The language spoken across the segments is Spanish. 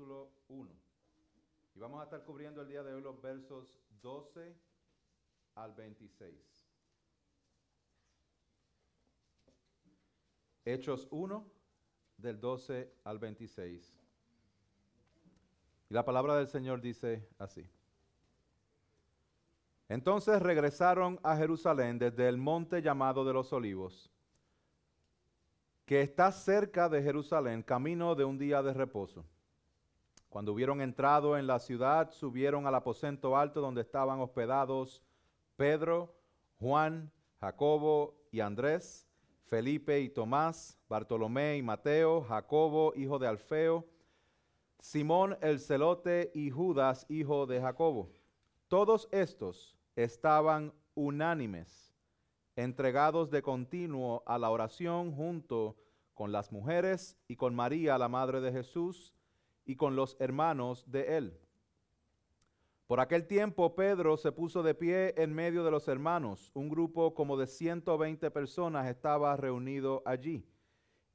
capítulo 1. Y vamos a estar cubriendo el día de hoy los versos 12 al 26. Hechos 1, del 12 al 26. Y la palabra del Señor dice así. Entonces regresaron a Jerusalén desde el monte llamado de los Olivos, que está cerca de Jerusalén, camino de un día de reposo. Cuando hubieron entrado en la ciudad, subieron al aposento alto donde estaban hospedados Pedro, Juan, Jacobo y Andrés, Felipe y Tomás, Bartolomé y Mateo, Jacobo, hijo de Alfeo, Simón el celote y Judas, hijo de Jacobo. Todos estos estaban unánimes, entregados de continuo a la oración junto con las mujeres y con María, la madre de Jesús, y con los hermanos de él. Por aquel tiempo Pedro se puso de pie en medio de los hermanos. Un grupo como de 120 personas estaba reunido allí.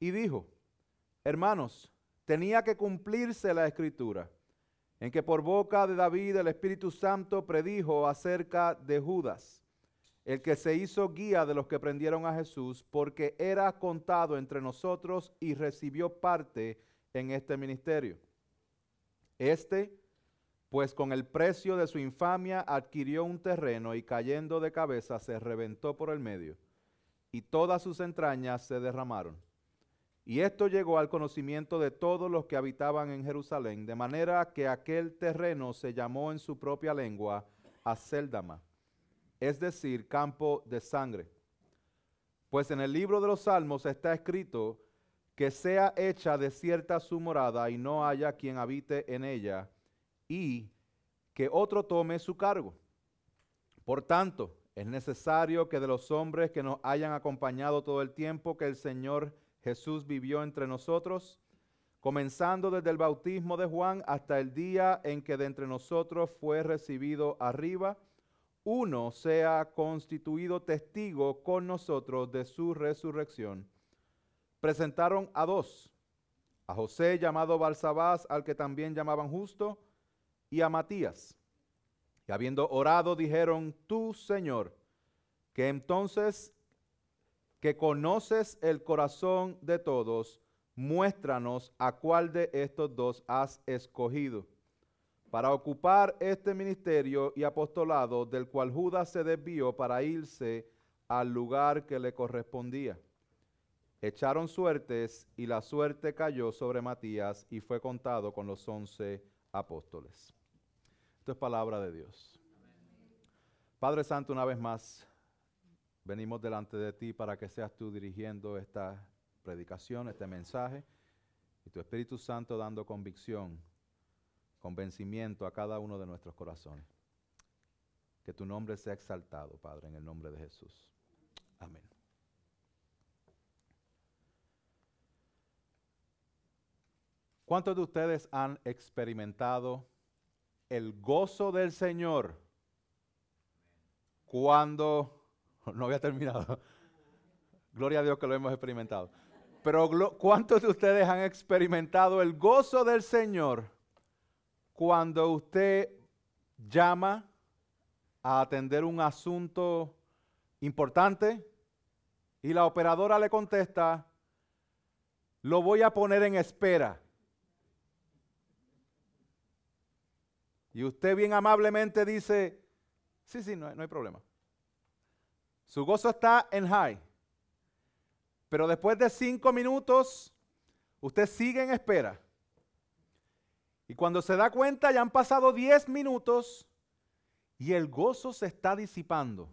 Y dijo: Hermanos, tenía que cumplirse la Escritura, en que por boca de David el Espíritu Santo predijo acerca de Judas, el que se hizo guía de los que prendieron a Jesús, porque era contado entre nosotros y recibió parte en este ministerio. Pues con el precio de su infamia adquirió un terreno y cayendo de cabeza se reventó por el medio, y todas sus entrañas se derramaron. Y esto llegó al conocimiento de todos los que habitaban en Jerusalén, de manera que aquel terreno se llamó en su propia lengua Acéldama, es decir, campo de sangre. Pues en el libro de los Salmos está escrito que sea hecha desierta su morada y no haya quien habite en ella, y que otro tome su cargo. Por tanto, es necesario que de los hombres que nos hayan acompañado todo el tiempo que el Señor Jesús vivió entre nosotros, comenzando desde el bautismo de Juan hasta el día en que de entre nosotros fue recibido arriba, uno sea constituido testigo con nosotros de su resurrección. Presentaron a dos, a José llamado Barsabás, al que también llamaban Justo, y a Matías. Y habiendo orado dijeron: Tú, Señor, que entonces que conoces el corazón de todos, muéstranos a cuál de estos dos has escogido para ocupar este ministerio y apostolado, del cual Judas se desvió para irse al lugar que le correspondía. Echaron suertes y la suerte cayó sobre Matías y fue contado con los 11 apóstoles. Esto es palabra de Dios. Padre Santo, una vez más, venimos delante de ti para que seas tú dirigiendo esta predicación, este mensaje, y tu Espíritu Santo dando convicción, convencimiento a cada uno de nuestros corazones. Que tu nombre sea exaltado, Padre, en el nombre de Jesús. Amén. ¿Cuántos de ustedes han experimentado el gozo del Señor cuando... No había terminado. Gloria a Dios que lo hemos experimentado. Pero ¿cuántos de ustedes han experimentado el gozo del Señor cuando usted llama a atender un asunto importante y la operadora le contesta: lo voy a poner en espera? Y usted bien amablemente dice: sí, no hay problema. Su gozo está en high. Pero después de 5 minutos, usted sigue en espera. Y cuando se da cuenta, ya han pasado 10 minutos y el gozo se está disipando.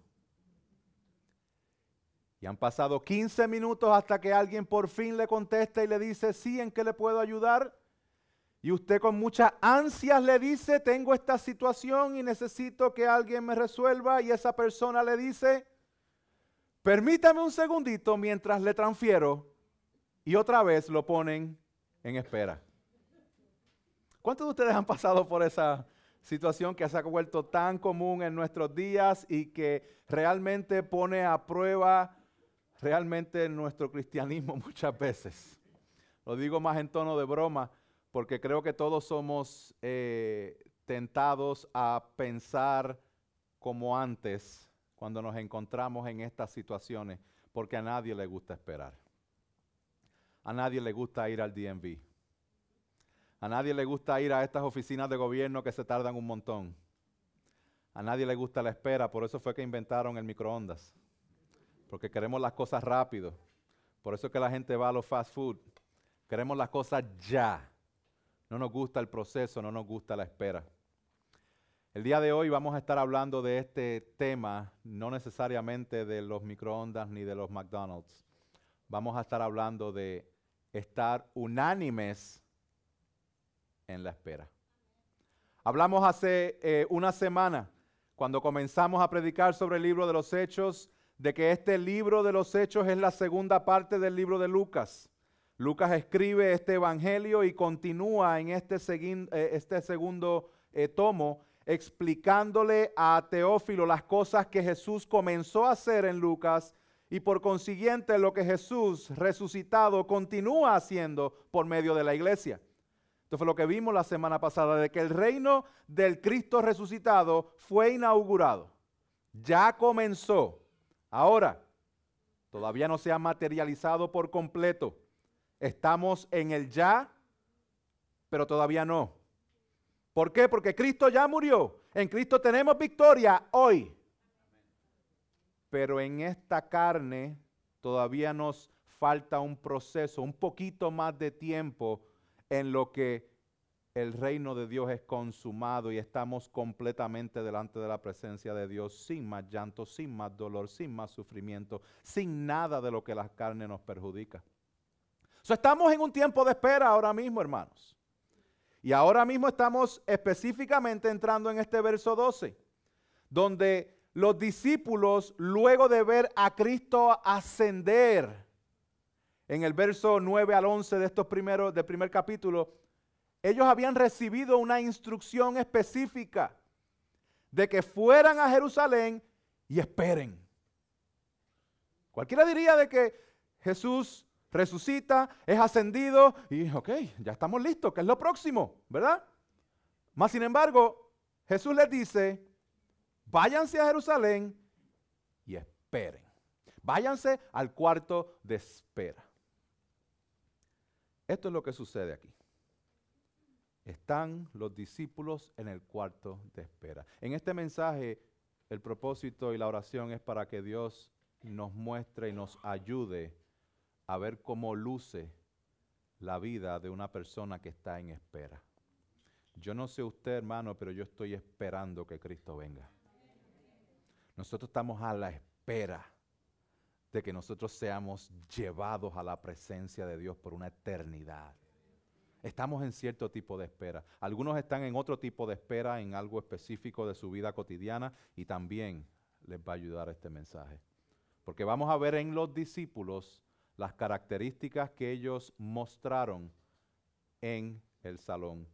Y han pasado 15 minutos hasta que alguien por fin le contesta y le dice: sí, ¿en qué le puedo ayudar? Y usted con muchas ansias le dice: tengo esta situación y necesito que alguien me resuelva. Y esa persona le dice: permítame un segundito mientras le transfiero. Y otra vez lo ponen en espera. ¿Cuántos de ustedes han pasado por esa situación que se ha vuelto tan común en nuestros días y que realmente pone a prueba realmente nuestro cristianismo muchas veces? Lo digo más en tono de broma, porque creo que todos somos tentados a pensar como antes cuando nos encontramos en estas situaciones, porque a nadie le gusta esperar. A nadie le gusta ir al DMV. A nadie le gusta ir a estas oficinas de gobierno que se tardan un montón. A nadie le gusta la espera, por eso fue que inventaron el microondas. Porque queremos las cosas rápido. Por eso es que la gente va a los fast food. Queremos las cosas ya. No nos gusta el proceso, no nos gusta la espera. El día de hoy vamos a estar hablando de este tema, no necesariamente de los microondas ni de los McDonald's. Vamos a estar hablando de estar unánimes en la espera. Hablamos hace una semana, cuando comenzamos a predicar sobre el libro de los Hechos, de que este libro de los Hechos es la segunda parte del libro de Lucas. Lucas escribe este evangelio y continúa en este segundo tomo, explicándole a Teófilo las cosas que Jesús comenzó a hacer en Lucas y por consiguiente lo que Jesús resucitado continúa haciendo por medio de la iglesia. Esto fue lo que vimos la semana pasada, de que el reino del Cristo resucitado fue inaugurado. Ya comenzó. Ahora, todavía no se ha materializado por completo. Estamos en el ya, pero todavía no. ¿Por qué? Porque Cristo ya murió. En Cristo tenemos victoria hoy. Pero en esta carne todavía nos falta un proceso, un poquito más de tiempo en lo que el reino de Dios es consumado y estamos completamente delante de la presencia de Dios, sin más llanto, sin más dolor, sin más sufrimiento, sin nada de lo que la carne nos perjudica. Estamos en un tiempo de espera ahora mismo, hermanos. Y ahora mismo estamos específicamente entrando en este verso 12, donde los discípulos, luego de ver a Cristo ascender, en el verso 9 al 11 del primer capítulo, ellos habían recibido una instrucción específica de que fueran a Jerusalén y esperen. Cualquiera diría de que Jesús resucita, es ascendido y ok, ya estamos listos, ¿qué es lo próximo? ¿Verdad? Mas sin embargo, Jesús les dice, váyanse a Jerusalén y esperen. Váyanse al cuarto de espera. Esto es lo que sucede aquí. Están los discípulos en el cuarto de espera. En este mensaje, el propósito y la oración es para que Dios nos muestre y nos ayude a ver cómo luce la vida de una persona que está en espera. Yo no sé usted, hermano, pero yo estoy esperando que Cristo venga. Nosotros estamos a la espera de que nosotros seamos llevados a la presencia de Dios por una eternidad. Estamos en cierto tipo de espera. Algunos están en otro tipo de espera, en algo específico de su vida cotidiana, y también les va a ayudar este mensaje. Porque vamos a ver en los discípulos las características que ellos mostraron en el salón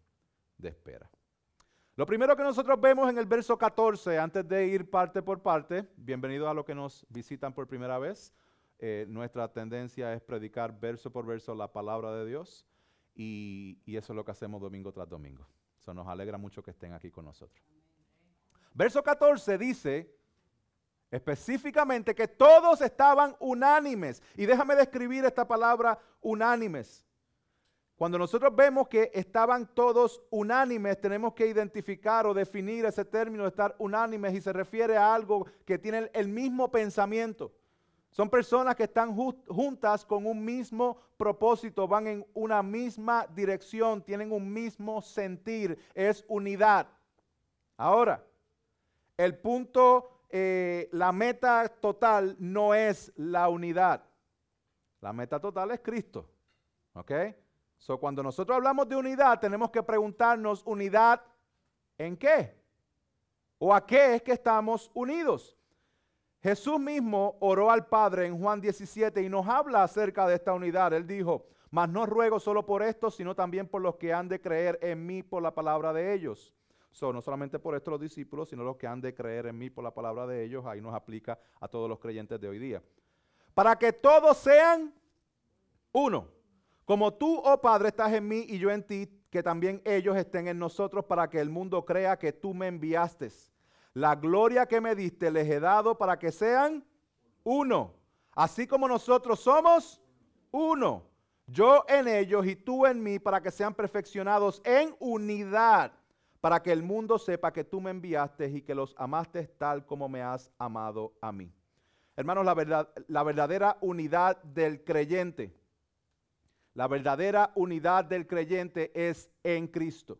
de espera. Lo primero que nosotros vemos en el verso 14, antes de ir parte por parte, bienvenidos a los que nos visitan por primera vez. Nuestra tendencia es predicar verso por verso la palabra de Dios y eso es lo que hacemos domingo tras domingo. Eso nos alegra mucho que estén aquí con nosotros. Verso 14 dice específicamente que todos estaban unánimes. Y déjame describir esta palabra unánimes. Cuando nosotros vemos que estaban todos unánimes, tenemos que identificar o definir ese término de estar unánimes y se refiere a algo que tiene el mismo pensamiento. Son personas que están juntas con un mismo propósito, van en una misma dirección, tienen un mismo sentir, es unidad. Ahora, el punto, la meta total no es la unidad. La meta total es Cristo, ¿ok? Cuando nosotros hablamos de unidad, tenemos que preguntarnos, ¿unidad en qué? ¿O a qué es que estamos unidos? Jesús mismo oró al Padre en Juan 17 y nos habla acerca de esta unidad. Él dijo, mas no ruego solo por esto, sino también por los que han de creer en mí por la palabra de ellos. No solamente por esto los discípulos, sino los que han de creer en mí por la palabra de ellos. Ahí nos aplica a todos los creyentes de hoy día. Para que todos sean uno. Como tú, oh Padre, estás en mí y yo en ti, que también ellos estén en nosotros para que el mundo crea que tú me enviaste. La gloria que me diste les he dado para que sean uno, así como nosotros somos uno. Yo en ellos y tú en mí, para que sean perfeccionados en unidad, para que el mundo sepa que tú me enviaste y que los amaste tal como me has amado a mí. Hermanos, la verdadera unidad del creyente, la verdadera unidad del creyente es en Cristo.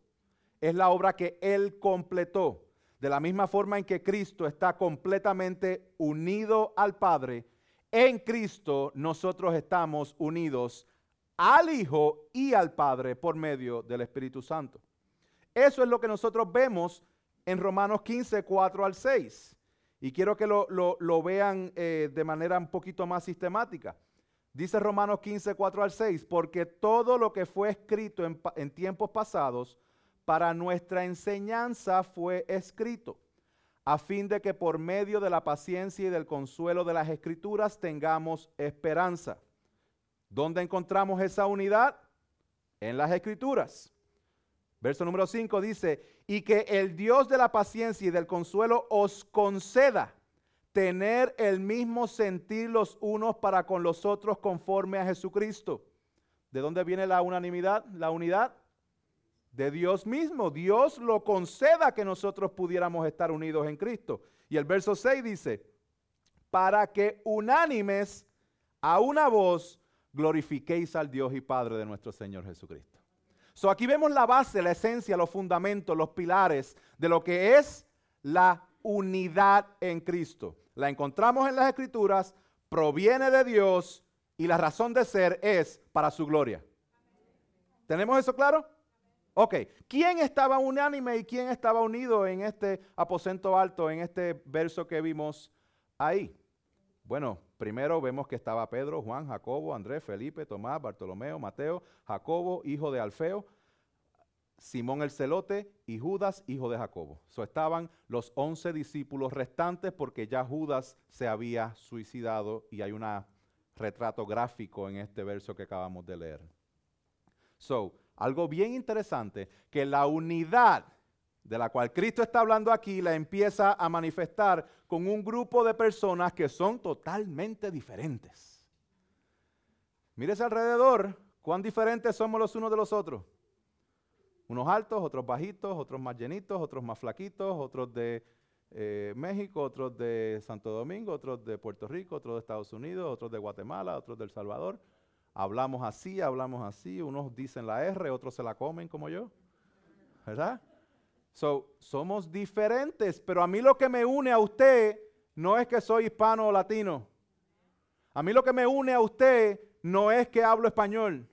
Es la obra que Él completó. De la misma forma en que Cristo está completamente unido al Padre, en Cristo nosotros estamos unidos al Hijo y al Padre por medio del Espíritu Santo. Eso es lo que nosotros vemos en Romanos 15, 4 al 6. Y quiero que lo vean de manera un poquito más sistemática. Dice Romanos 15, 4 al 6, porque todo lo que fue escrito en tiempos pasados para nuestra enseñanza fue escrito, a fin de que por medio de la paciencia y del consuelo de las Escrituras tengamos esperanza. ¿Dónde encontramos esa unidad? En las Escrituras. Verso número 5 dice, y que el Dios de la paciencia y del consuelo os conceda tener el mismo sentir los unos para con los otros conforme a Jesucristo. ¿De dónde viene la unanimidad, la unidad? De Dios mismo. Dios lo conceda que nosotros pudiéramos estar unidos en Cristo. Y el verso 6 dice, para que unánimes a una voz glorifiquéis al Dios y Padre de nuestro Señor Jesucristo. So, aquí vemos la base, la esencia, los fundamentos, los pilares de lo que es la unidad en Cristo. La encontramos en las Escrituras, proviene de Dios y la razón de ser es para su gloria. ¿Tenemos eso claro? Ok, ¿quién estaba unánime y quién estaba unido en este aposento alto, en este verso que vimos ahí? Bueno, primero vemos que estaba Pedro, Juan, Jacobo, Andrés, Felipe, Tomás, Bartolomeo, Mateo, Jacobo, hijo de Alfeo, Simón el Celote y Judas, hijo de Jacobo. So estaban los 11 discípulos restantes porque ya Judas se había suicidado y hay un retrato gráfico en este verso que acabamos de leer. So, algo bien interesante, que la unidad de la cual Cristo está hablando aquí la empieza a manifestar con un grupo de personas que son totalmente diferentes. Mírese alrededor, cuán diferentes somos los unos de los otros. Unos altos, otros bajitos, otros más llenitos, otros más flaquitos, otros de México, otros de Santo Domingo, otros de Puerto Rico, otros de Estados Unidos, otros de Guatemala, otros de El Salvador. Hablamos así, unos dicen la R, otros se la comen como yo, ¿verdad? So, somos diferentes, pero a mí lo que me une a usted no es que soy hispano o latino. A mí lo que me une a usted no es que hablo español.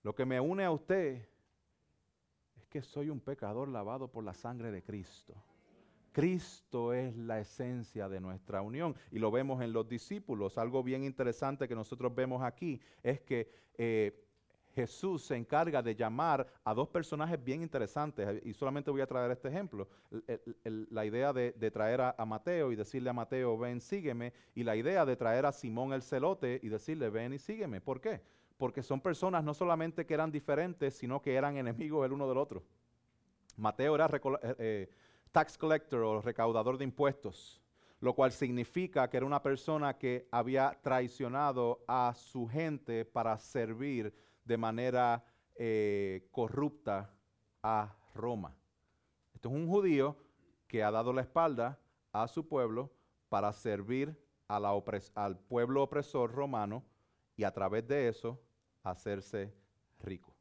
Lo que me une a usted es que soy un pecador lavado por la sangre de Cristo. Cristo es la esencia de nuestra unión y lo vemos en los discípulos. Algo bien interesante que nosotros vemos aquí es que Jesús se encarga de llamar a dos personajes bien interesantes y solamente voy a traer este ejemplo. La idea de traer a Mateo y decirle a Mateo, ven, sígueme, y la idea de traer a Simón el Celote y decirle, ven y sígueme. ¿Por qué? Porque son personas no solamente que eran diferentes, sino que eran enemigos el uno del otro. Mateo era tax collector o recaudador de impuestos, lo cual significa que era una persona que había traicionado a su gente para servir de manera corrupta a Roma. Esto es un judío que ha dado la espalda a su pueblo para servir al pueblo opresor romano y a través de eso hacerse rico.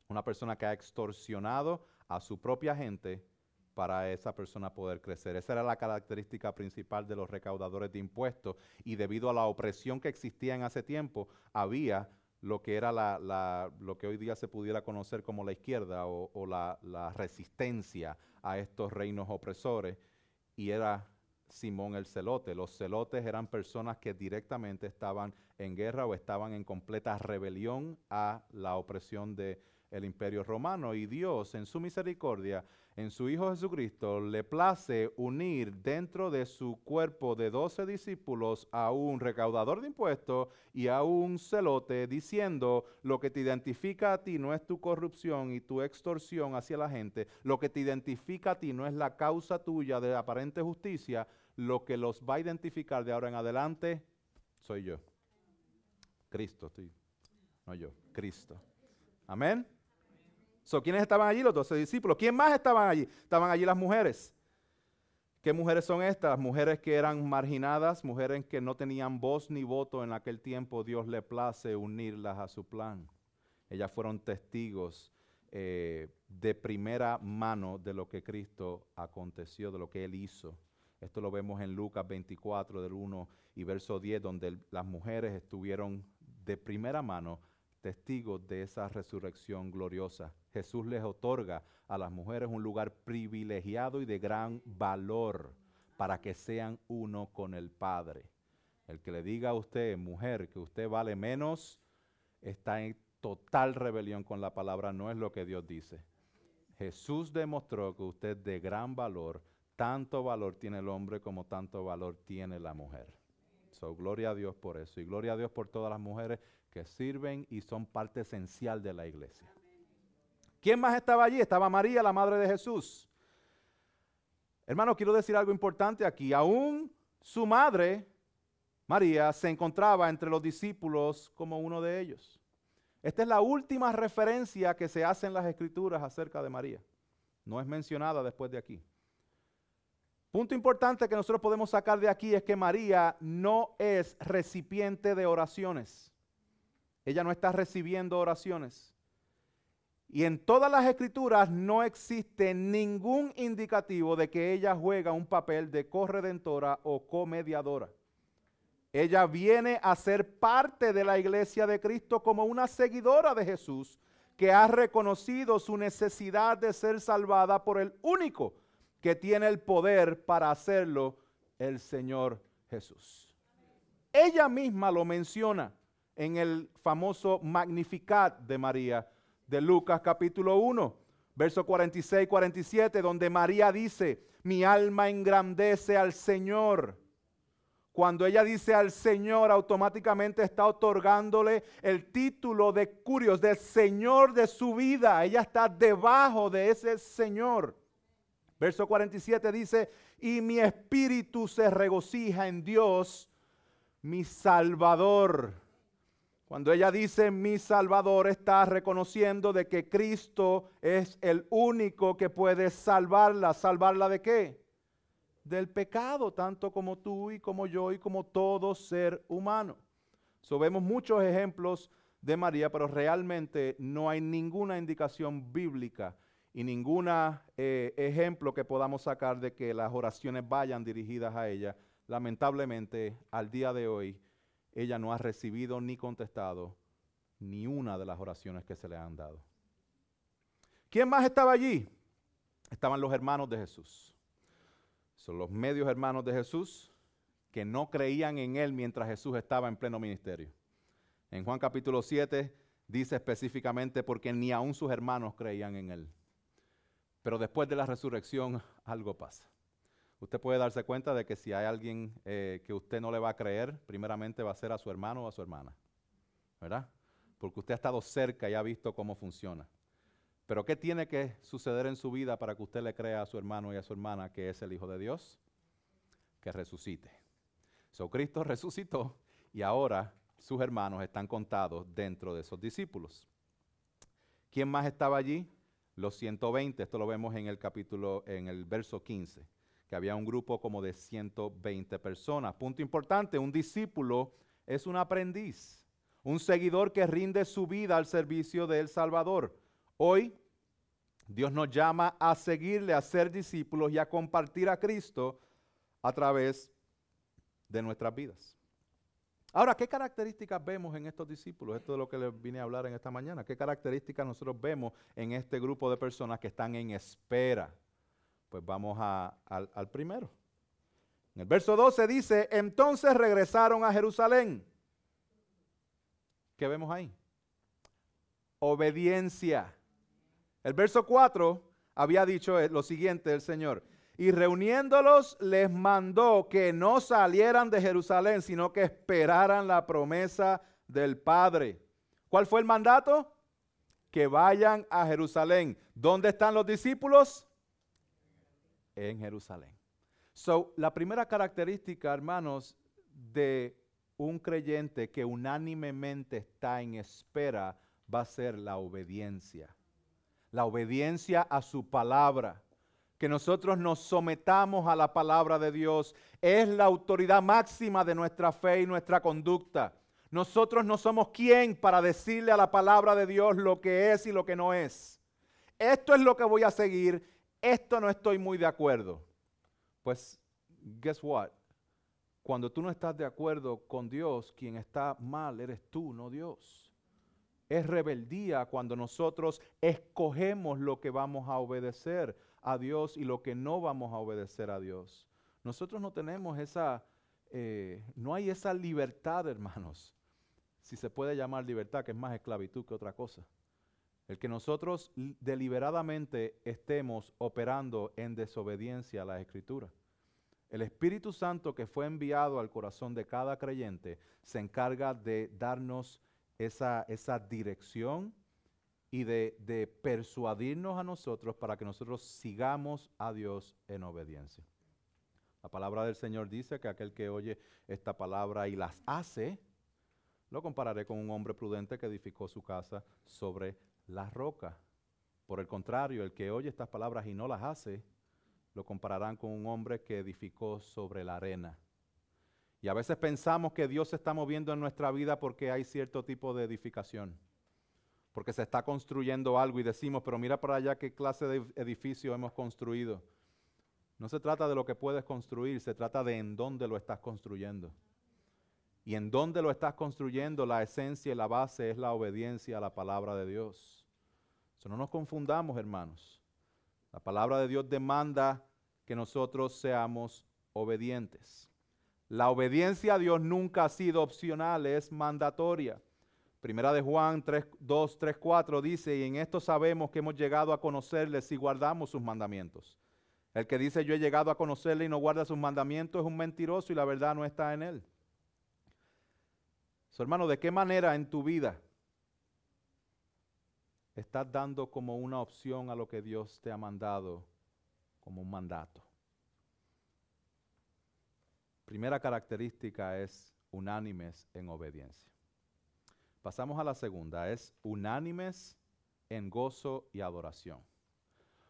Una persona que ha extorsionado a su propia gente para esa persona poder crecer. Esa era la característica principal de los recaudadores de impuestos y debido a la opresión que existía en ese tiempo, había lo que era lo que hoy día se pudiera conocer como la izquierda o la resistencia a estos reinos opresores y era Simón el Celote. Los celotes eran personas que directamente estaban en guerra o estaban en completa rebelión a la opresión de el imperio romano. Y Dios, en su misericordia, en su Hijo Jesucristo, le place unir dentro de su cuerpo de 12 discípulos a un recaudador de impuestos y a un celote, diciendo: lo que te identifica a ti no es tu corrupción y tu extorsión hacia la gente, lo que te identifica a ti no es la causa tuya de aparente justicia, lo que los va a identificar de ahora en adelante soy yo. Cristo, no yo, Cristo. Amén. ¿Quiénes estaban allí? Los 12 discípulos. ¿Quién más estaban allí? Estaban allí las mujeres. ¿Qué mujeres son estas? Mujeres que eran marginadas, mujeres que no tenían voz ni voto en aquel tiempo. Dios le place unirlas a su plan. Ellas fueron testigos de primera mano de lo que Cristo aconteció, de lo que Él hizo. Esto lo vemos en Lucas 24, del 1 y verso 10, donde las mujeres estuvieron de primera mano testigos de esa resurrección gloriosa. Jesús les otorga a las mujeres un lugar privilegiado y de gran valor para que sean uno con el Padre. El que le diga a usted, mujer, que usted vale menos, está en total rebelión con la palabra, no es lo que Dios dice. Jesús demostró que usted es de gran valor, tanto valor tiene el hombre como tanto valor tiene la mujer. Gloria a Dios por eso y gloria a Dios por todas las mujeres que sirven y son parte esencial de la iglesia. ¿Quién más estaba allí? Estaba María, la madre de Jesús. Hermano, quiero decir algo importante aquí. Aún su madre, María, se encontraba entre los discípulos como uno de ellos. Esta es la última referencia que se hace en las Escrituras acerca de María. No es mencionada después de aquí. Punto importante que nosotros podemos sacar de aquí es que María no es recipiente de oraciones. Ella no está recibiendo oraciones. Y en todas las Escrituras no existe ningún indicativo de que ella juega un papel de corredentora o comediadora. Ella viene a ser parte de la iglesia de Cristo como una seguidora de Jesús que ha reconocido su necesidad de ser salvada por el único que tiene el poder para hacerlo, el Señor Jesús. Ella misma lo menciona en el famoso Magnificat de María de Lucas capítulo 1, verso 46-47, donde María dice: mi alma engrandece al Señor. Cuando ella dice al Señor, automáticamente está otorgándole el título de Curios, del Señor de su vida. Ella está debajo de ese Señor. Verso 47 dice: y mi espíritu se regocija en Dios, mi Salvador. Cuando ella dice mi Salvador, está reconociendo de que Cristo es el único que puede salvarla. ¿Salvarla de qué? Del pecado, tanto como tú y como yo y como todo ser humano. Vemos muchos ejemplos de María, pero realmente no hay ninguna indicación bíblica y ningún ejemplo que podamos sacar de que las oraciones vayan dirigidas a ella. Lamentablemente, al día de hoy, ella no ha recibido ni contestado ni una de las oraciones que se le han dado. ¿Quién más estaba allí? Estaban los hermanos de Jesús. Son los medios hermanos de Jesús que no creían en Él mientras Jesús estaba en pleno ministerio. En Juan capítulo 7 dice específicamente porque ni aun sus hermanos creían en Él. Pero después de la resurrección algo pasa. Usted puede darse cuenta de que si hay alguien que usted no le va a creer, primeramente va a ser a su hermano o a su hermana, ¿verdad? Porque usted ha estado cerca y ha visto cómo funciona. Pero ¿qué tiene que suceder en su vida para que usted le crea a su hermano y a su hermana que es el Hijo de Dios? Que resucite. Cristo resucitó y ahora sus hermanos están contados dentro de esos discípulos. ¿Quién más estaba allí? Los 120, esto lo vemos en el verso 15, que había un grupo como de 120 personas. Punto importante, un discípulo es un aprendiz, un seguidor que rinde su vida al servicio del Salvador. Hoy, Dios nos llama a seguirle, a ser discípulos y a compartir a Cristo a través de nuestras vidas. Ahora, ¿qué características vemos en estos discípulos? Esto es lo que les vine a hablar en esta mañana. ¿Qué características nosotros vemos en este grupo de personas que están en espera? Pues vamos al primero. En el verso 12 dice: entonces regresaron a Jerusalén. ¿Qué vemos ahí? Obediencia. El verso 4 había dicho lo siguiente el Señor. Y reuniéndolos les mandó que no salieran de Jerusalén, sino que esperaran la promesa del Padre. ¿Cuál fue el mandato? Que vayan a Jerusalén. ¿Dónde están los discípulos? En Jerusalén. So, la primera característica, hermanos, de un creyente que unánimemente está en espera va a ser la obediencia. La obediencia a su palabra. Que nosotros nos sometamos a la palabra de Dios es la autoridad máxima de nuestra fe y nuestra conducta. Nosotros no somos quien para decirle a la palabra de Dios lo que es y lo que no es. Esto es lo que voy a seguir, esto no estoy muy de acuerdo. Pues, guess what? Cuando tú no estás de acuerdo con Dios, quien está mal eres tú, no Dios. Es rebeldía cuando nosotros escogemos lo que vamos a obedecer a Dios y lo que no vamos a obedecer a Dios. Nosotros no tenemos no hay esa libertad, hermanos. Si se puede llamar libertad, que es más esclavitud que otra cosa. El que nosotros deliberadamente estemos operando en desobediencia a la Escritura. El Espíritu Santo que fue enviado al corazón de cada creyente se encarga de darnos esa dirección y de persuadirnos a nosotros para que nosotros sigamos a Dios en obediencia. La palabra del Señor dice que aquel que oye esta palabra y las hace, lo compararé con un hombre prudente que edificó su casa sobre la roca. Por el contrario, el que oye estas palabras y no las hace, lo compararán con un hombre que edificó sobre la arena. Y a veces pensamos que Dios se está moviendo en nuestra vida porque hay cierto tipo de edificación. Porque se está construyendo algo y decimos, pero mira para allá qué clase de edificio hemos construido. No se trata de lo que puedes construir, se trata de en dónde lo estás construyendo. Y en dónde lo estás construyendo, la esencia y la base es la obediencia a la palabra de Dios. No nos confundamos, hermanos. La palabra de Dios demanda que nosotros seamos obedientes. La obediencia a Dios nunca ha sido opcional, es mandatoria. Primera de Juan 2, 3, 4 dice, y en esto sabemos que hemos llegado a conocerle si guardamos sus mandamientos. El que dice yo he llegado a conocerle y no guarda sus mandamientos es un mentiroso y la verdad no está en él. Hermano, ¿de qué manera en tu vida estás dando como una opción a lo que Dios te ha mandado como un mandato? Primera característica es unánimes en obediencia. Pasamos a la segunda, es unánimes en gozo y adoración.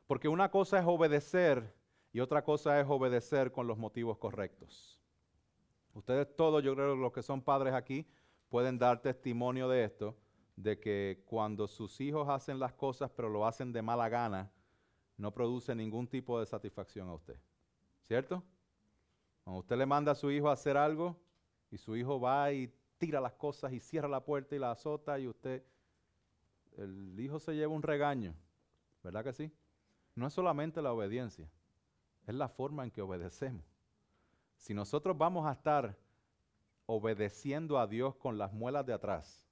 Porque una cosa es obedecer y otra cosa es obedecer con los motivos correctos. Ustedes todos, yo creo que los que son padres aquí, pueden dar testimonio de esto, de que cuando sus hijos hacen las cosas pero lo hacen de mala gana, no produce ningún tipo de satisfacción a usted. ¿Cierto? Cuando usted le manda a su hijo a hacer algo y su hijo va y tira las cosas y cierra la puerta y la azota y el hijo se lleva un regaño, ¿verdad que sí? No es solamente la obediencia, es la forma en que obedecemos. Si nosotros vamos a estar obedeciendo a Dios con las muelas de atrás,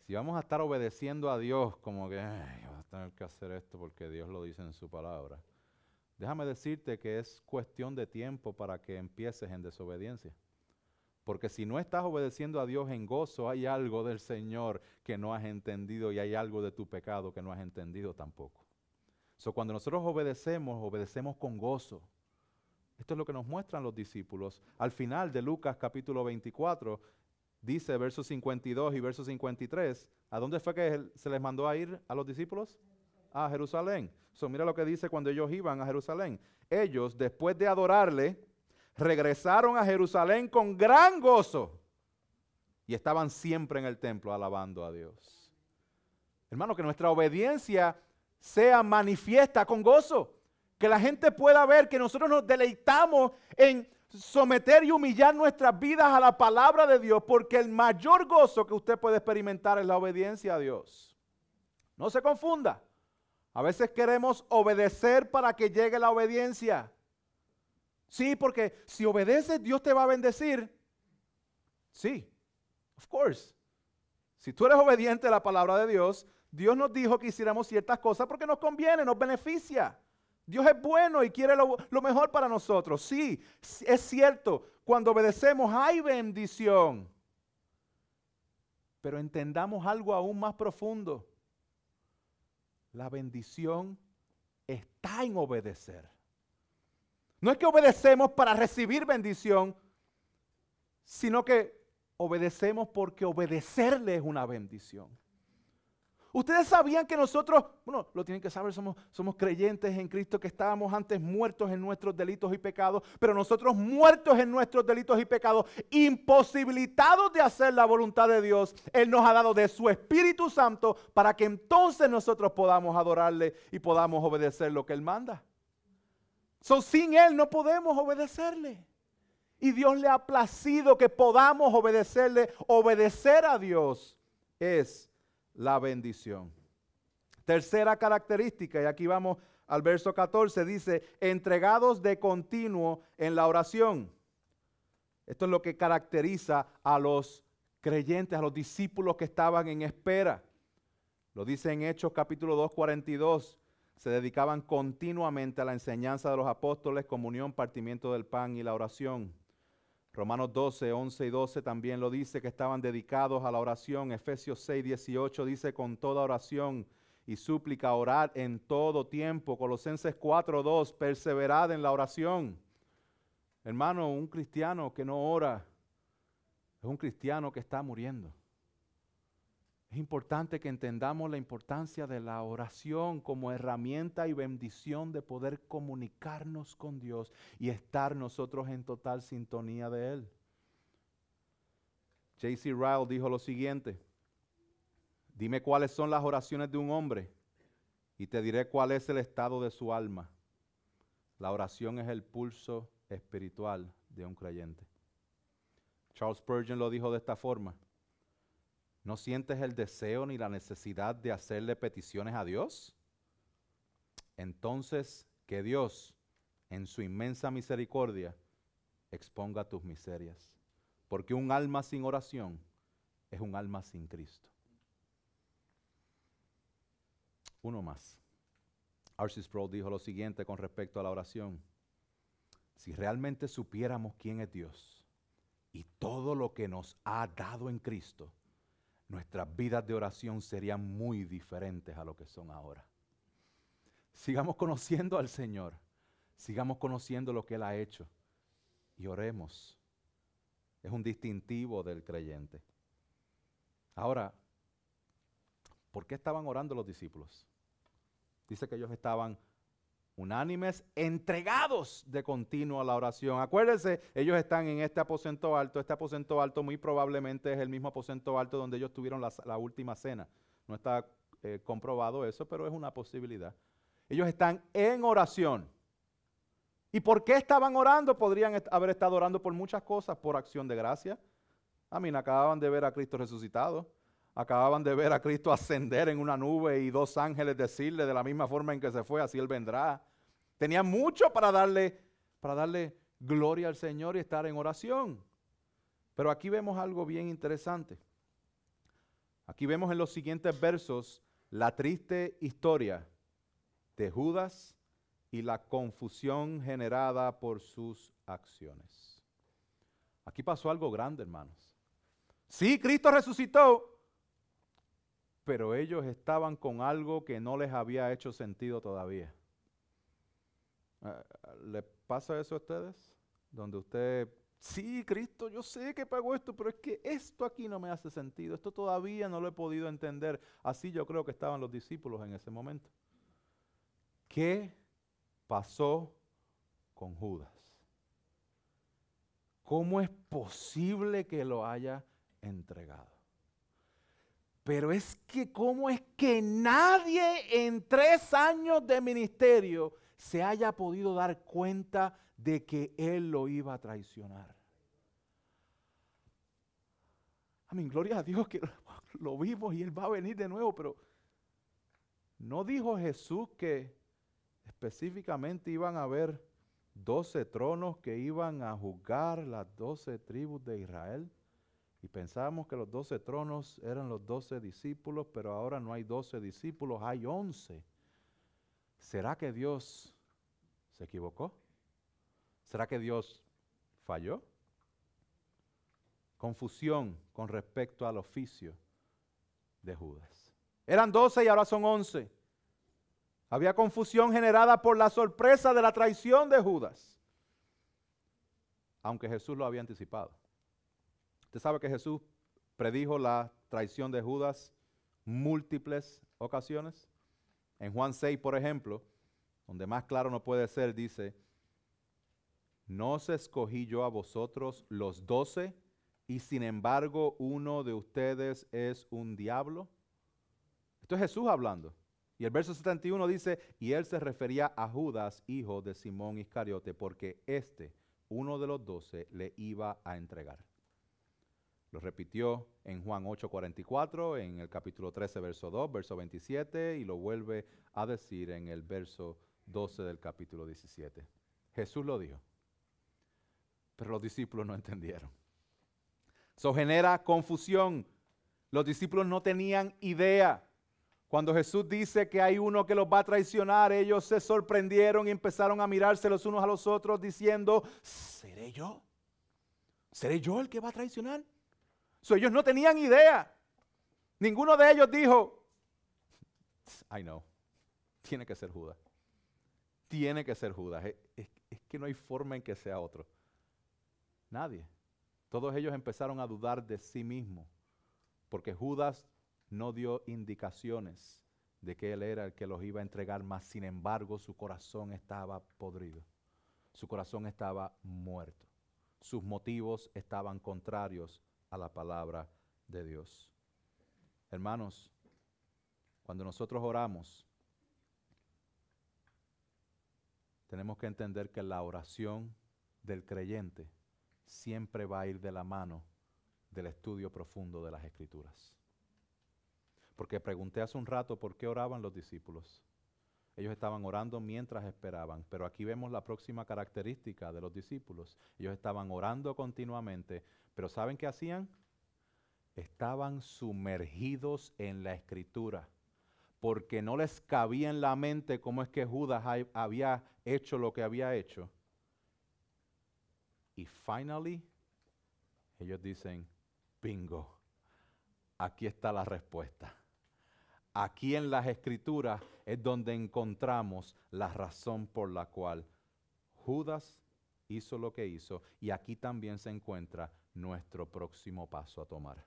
si vamos a estar obedeciendo a Dios como que voy a tener que hacer esto porque Dios lo dice en su palabra, déjame decirte que es cuestión de tiempo para que empieces en desobediencia. Porque si no estás obedeciendo a Dios en gozo, hay algo del Señor que no has entendido y hay algo de tu pecado que no has entendido tampoco. Cuando nosotros obedecemos con gozo. Esto es lo que nos muestran los discípulos. Al final de Lucas capítulo 24, dice versos 52 y versos 53, ¿a dónde fue que se les mandó a ir a los discípulos? A Jerusalén. Mira lo que dice cuando ellos iban a Jerusalén. Ellos, después de adorarle, regresaron a Jerusalén con gran gozo y estaban siempre en el templo alabando a Dios. Hermano, que nuestra obediencia sea manifiesta con gozo. Que la gente pueda ver que nosotros nos deleitamos en someter y humillar nuestras vidas a la palabra de Dios, porque el mayor gozo que usted puede experimentar es la obediencia a Dios. No se confunda. A veces queremos obedecer para que llegue la obediencia. Sí, porque si obedeces, Dios te va a bendecir. Sí, of course. Si tú eres obediente a la palabra de Dios Dios nos dijo que hiciéramos ciertas cosas porque nos conviene, nos beneficia. Dios es bueno y quiere lo mejor para nosotros. Sí, es cierto, cuando obedecemos hay bendición. Pero entendamos algo aún más profundo. La bendición está en obedecer. No es que obedecemos para recibir bendición, sino que obedecemos porque obedecerle es una bendición. Ustedes sabían que nosotros, bueno, lo tienen que saber, somos creyentes en Cristo, que estábamos antes muertos en nuestros delitos y pecados, pero nosotros muertos en nuestros delitos y pecados, imposibilitados de hacer la voluntad de Dios, Él nos ha dado de su Espíritu Santo para que entonces nosotros podamos adorarle y podamos obedecer lo que Él manda. Sin Él no podemos obedecerle. Y Dios le ha placido que podamos obedecerle. Obedecer a Dios es la bendición. Tercera característica, y aquí vamos al verso 14, dice, entregados de continuo en la oración. Esto es lo que caracteriza a los creyentes, a los discípulos que estaban en espera. Lo dice en Hechos capítulo 2, 42. Se dedicaban continuamente a la enseñanza de los apóstoles, comunión, partimiento del pan y la oración. Romanos 12, 11 y 12 también lo dice, que estaban dedicados a la oración. Efesios 6, 18 dice, con toda oración y súplica, orad en todo tiempo. Colosenses 4, 2, perseverad en la oración. Hermano, un cristiano que no ora es un cristiano que está muriendo. Es importante que entendamos la importancia de la oración como herramienta y bendición de poder comunicarnos con Dios y estar nosotros en total sintonía de Él. J.C. Ryle dijo lo siguiente: dime cuáles son las oraciones de un hombre y te diré cuál es el estado de su alma. La oración es el pulso espiritual de un creyente. Charles Spurgeon lo dijo de esta forma: ¿no sientes el deseo ni la necesidad de hacerle peticiones a Dios? Entonces, que Dios, en su inmensa misericordia, exponga tus miserias. Porque un alma sin oración es un alma sin Cristo. Uno más. R.C. Sproul dijo lo siguiente con respecto a la oración: si realmente supiéramos quién es Dios y todo lo que nos ha dado en Cristo, nuestras vidas de oración serían muy diferentes a lo que son ahora. Sigamos conociendo al Señor, sigamos conociendo lo que Él ha hecho y oremos. Es un distintivo del creyente. Ahora, ¿por qué estaban orando los discípulos? Dice que ellos estaban unánimes, entregados de continuo a la oración. Acuérdense, ellos están en este aposento alto. Este aposento alto muy probablemente es el mismo aposento alto donde ellos tuvieron la última cena. No está comprobado eso, pero es una posibilidad. Ellos están en oración. ¿Y por qué estaban orando? Podrían haber estado orando por muchas cosas, por acción de gracia. Acababan de ver a Cristo resucitado. Acababan de ver a Cristo ascender en una nube y dos ángeles decirle de la misma forma en que se fue, así Él vendrá. Tenían mucho para darle gloria al Señor y estar en oración. Pero aquí vemos algo bien interesante. Aquí vemos en los siguientes versos la triste historia de Judas y la confusión generada por sus acciones. Aquí pasó algo grande, hermanos. Sí, Cristo resucitó, pero ellos estaban con algo que no les había hecho sentido todavía. ¿Le pasa eso a ustedes? Donde usted, sí, Cristo, yo sé que pagó esto, pero es que esto aquí no me hace sentido. Esto todavía no lo he podido entender. Así yo creo que estaban los discípulos en ese momento. ¿Qué pasó con Judas? ¿Cómo es posible que lo haya entregado? Pero es que ¿cómo es que nadie en 3 años de ministerio se haya podido dar cuenta de que Él lo iba a traicionar? Gloria a Dios que lo vimos y Él va a venir de nuevo, pero ¿no dijo Jesús que específicamente iban a haber 12 tronos que iban a juzgar las 12 tribus de Israel? Y pensábamos que los 12 tronos eran los 12 discípulos, pero ahora no hay 12 discípulos, hay 11. ¿Será que Dios se equivocó? ¿Será que Dios falló? Confusión con respecto al oficio de Judas. Eran 12 y ahora son 11. Había confusión generada por la sorpresa de la traición de Judas, aunque Jesús lo había anticipado. Usted sabe que Jesús predijo la traición de Judas múltiples ocasiones. En Juan 6, por ejemplo, donde más claro no puede ser, dice: ¿no os escogí yo a vosotros los 12, y sin embargo uno de ustedes es un diablo? Esto es Jesús hablando. Y el verso 71 dice: y él se refería a Judas, hijo de Simón Iscariote, porque uno de los 12, le iba a entregar. Lo repitió en Juan 8:44, en el capítulo 13, verso 2, verso 27, y lo vuelve a decir en el verso 12 del capítulo 17. Jesús lo dijo, pero los discípulos no entendieron. Eso genera confusión. Los discípulos no tenían idea. Cuando Jesús dice que hay uno que los va a traicionar, ellos se sorprendieron y empezaron a mirarse los unos a los otros diciendo: ¿seré yo? ¿Seré yo el que va a traicionar? Ellos no tenían idea. Ninguno de ellos dijo: I know, tiene que ser Judas. Tiene que ser Judas. Es que no hay forma en que sea otro. Nadie. Todos ellos empezaron a dudar de sí mismos, porque Judas no dio indicaciones de que él era el que los iba a entregar, mas sin embargo su corazón estaba podrido. Su corazón estaba muerto. Sus motivos estaban contrarios a la palabra de Dios. Hermanos, cuando nosotros oramos, tenemos que entender que la oración del creyente siempre va a ir de la mano del estudio profundo de las Escrituras. Porque pregunté hace un rato por qué oraban los discípulos. Ellos estaban orando mientras esperaban, pero aquí vemos la próxima característica de los discípulos. Ellos estaban orando continuamente, pero ¿saben qué hacían? Estaban sumergidos en la Escritura, porque no les cabía en la mente cómo es que Judas había hecho lo que había hecho. Y finally, ellos dicen: bingo, aquí está la respuesta. Aquí en las Escrituras es donde encontramos la razón por la cual Judas hizo lo que hizo, y aquí también se encuentra nuestro próximo paso a tomar.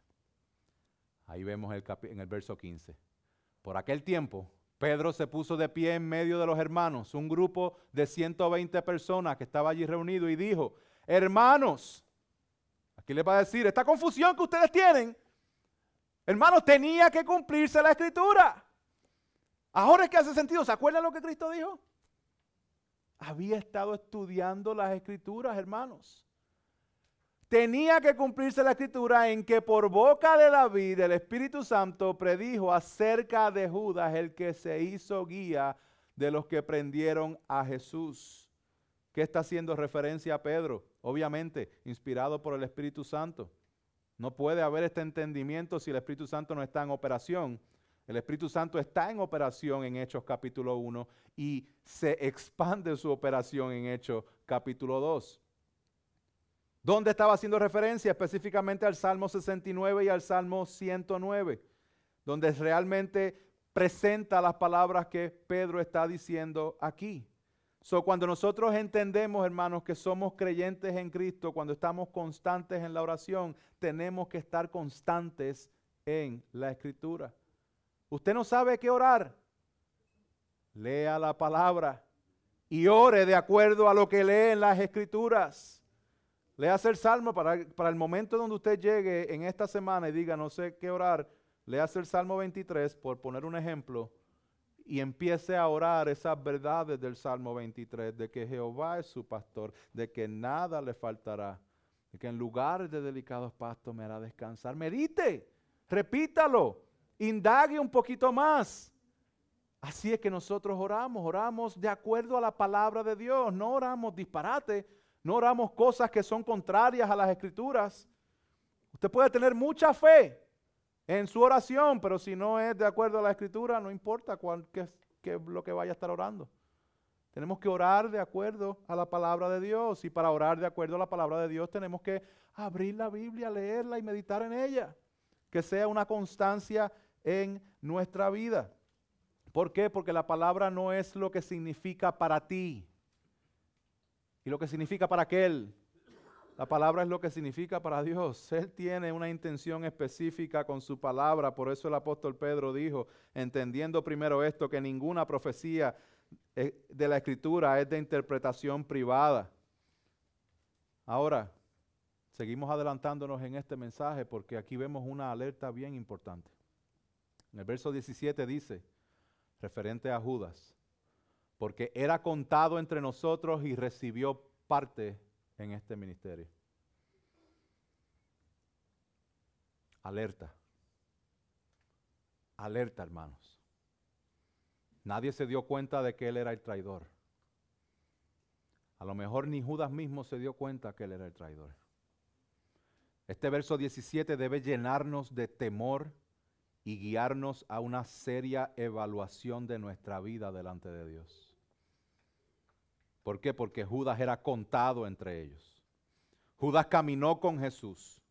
Ahí vemos en el verso 15. Por aquel tiempo, Pedro se puso de pie en medio de los hermanos, un grupo de 120 personas que estaba allí reunido, y dijo: hermanos, aquí les va a decir, esta confusión que ustedes tienen, hermanos, tenía que cumplirse la Escritura. Ahora es que hace sentido. ¿Se acuerdan lo que Cristo dijo? Había estado estudiando las Escrituras, hermanos. Tenía que cumplirse la Escritura en que por boca de David el Espíritu Santo predijo acerca de Judas, el que se hizo guía de los que prendieron a Jesús. ¿Qué está haciendo referencia a Pedro? Obviamente, inspirado por el Espíritu Santo. No puede haber este entendimiento si el Espíritu Santo no está en operación. El Espíritu Santo está en operación en Hechos capítulo 1 y se expande su operación en Hechos capítulo 2. ¿Dónde estaba haciendo referencia? Específicamente al Salmo 69 y al Salmo 109, donde realmente presenta las palabras que Pedro está diciendo aquí. Cuando nosotros entendemos, hermanos, que somos creyentes en Cristo, cuando estamos constantes en la oración, tenemos que estar constantes en la Escritura. ¿Usted no sabe qué orar? Lea la palabra y ore de acuerdo a lo que lee en las Escrituras. Léase el Salmo para el momento donde usted llegue en esta semana y diga: no sé qué orar. Léase el Salmo 23, por poner un ejemplo, y empiece a orar esas verdades del Salmo 23, de que Jehová es su pastor, de que nada le faltará, de que en lugares de delicados pastos me hará descansar. Medite, repítalo, indague un poquito más. Así es que nosotros oramos de acuerdo a la palabra de Dios, no oramos disparate, no oramos cosas que son contrarias a las Escrituras. Usted puede tener mucha fe en su oración, pero si no es de acuerdo a la Escritura, no importa qué es lo que vaya a estar orando. Tenemos que orar de acuerdo a la palabra de Dios, y para orar de acuerdo a la palabra de Dios tenemos que abrir la Biblia, leerla y meditar en ella. Que sea una constancia en nuestra vida. ¿Por qué? Porque la palabra no es lo que significa para ti y lo que significa para aquel. La palabra es lo que significa para Dios. Él tiene una intención específica con su palabra. Por eso el apóstol Pedro dijo, entendiendo primero esto, que ninguna profecía de la Escritura es de interpretación privada. Ahora, seguimos adelantándonos en este mensaje porque aquí vemos una alerta bien importante. En el verso 17 dice, referente a Judas, porque era contado entre nosotros y recibió parte en este ministerio. Alerta. Alerta, hermanos. Nadie se dio cuenta de que él era el traidor. A lo mejor ni Judas mismo se dio cuenta que él era el traidor. Este verso 17 debe llenarnos de temor y guiarnos a una seria evaluación de nuestra vida delante de Dios. ¿Por qué? Porque Judas era contado entre ellos. Judas caminó con Jesús,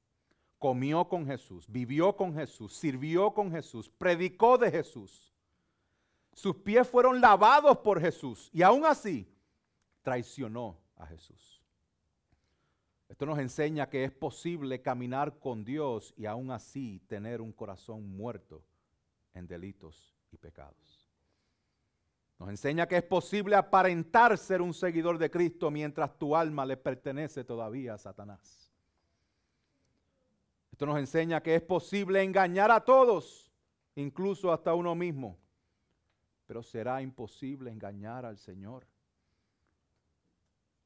comió con Jesús, vivió con Jesús, sirvió con Jesús, predicó de Jesús. Sus pies fueron lavados por Jesús y aún así traicionó a Jesús. Esto nos enseña que es posible caminar con Dios y aún así tener un corazón muerto en delitos y pecados. Nos enseña que es posible aparentar ser un seguidor de Cristo mientras tu alma le pertenece todavía a Satanás. Esto nos enseña que es posible engañar a todos, incluso hasta uno mismo, pero será imposible engañar al Señor.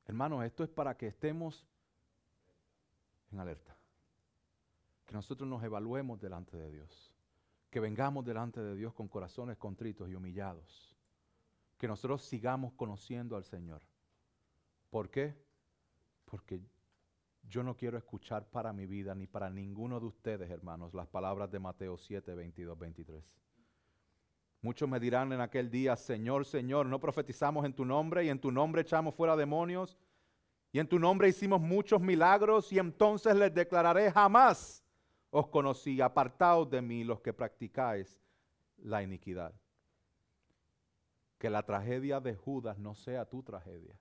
Hermanos, esto es para que estemos en alerta. Que nosotros nos evaluemos delante de Dios. Que vengamos delante de Dios con corazones contritos y humillados. Que nosotros sigamos conociendo al Señor. ¿Por qué? Porque yo no quiero escuchar para mi vida ni para ninguno de ustedes, hermanos, las palabras de Mateo 7, 22, 23. Muchos me dirán en aquel día, Señor, Señor, ¿no profetizamos en tu nombre y en tu nombre echamos fuera demonios? Y en tu nombre hicimos muchos milagros, y entonces les declararé, jamás os conocí, apartaos de mí los que practicáis la iniquidad. Que la tragedia de Judas no sea tu tragedia.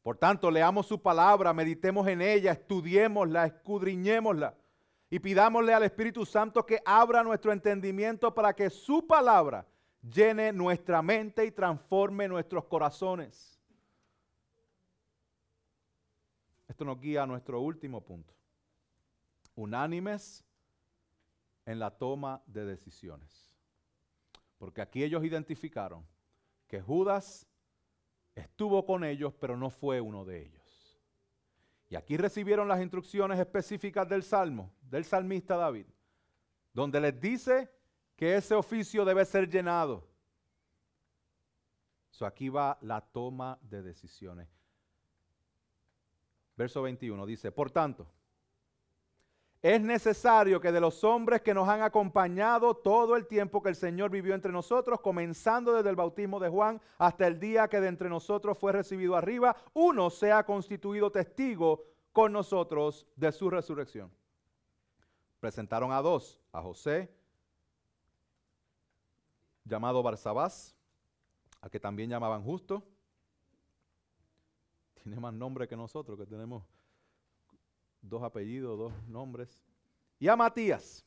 Por tanto, leamos su palabra, meditemos en ella, estudiémosla, escudriñémosla y pidámosle al Espíritu Santo que abra nuestro entendimiento para que su palabra llene nuestra mente y transforme nuestros corazones. Esto nos guía a nuestro último punto. Unánimes en la toma de decisiones. Porque aquí ellos identificaron que Judas estuvo con ellos, pero no fue uno de ellos. Y aquí recibieron las instrucciones específicas del Salmo, del salmista David, donde les dice que ese oficio debe ser llenado. Aquí va la toma de decisiones. Verso 21 dice, por tanto, es necesario que de los hombres que nos han acompañado todo el tiempo que el Señor vivió entre nosotros, comenzando desde el bautismo de Juan hasta el día que de entre nosotros fue recibido arriba, uno sea constituido testigo con nosotros de su resurrección. Presentaron a dos, a José, llamado Barsabás, al que también llamaban Justo. Tiene más nombre que nosotros, que tenemos dos apellidos, dos nombres. Y a Matías.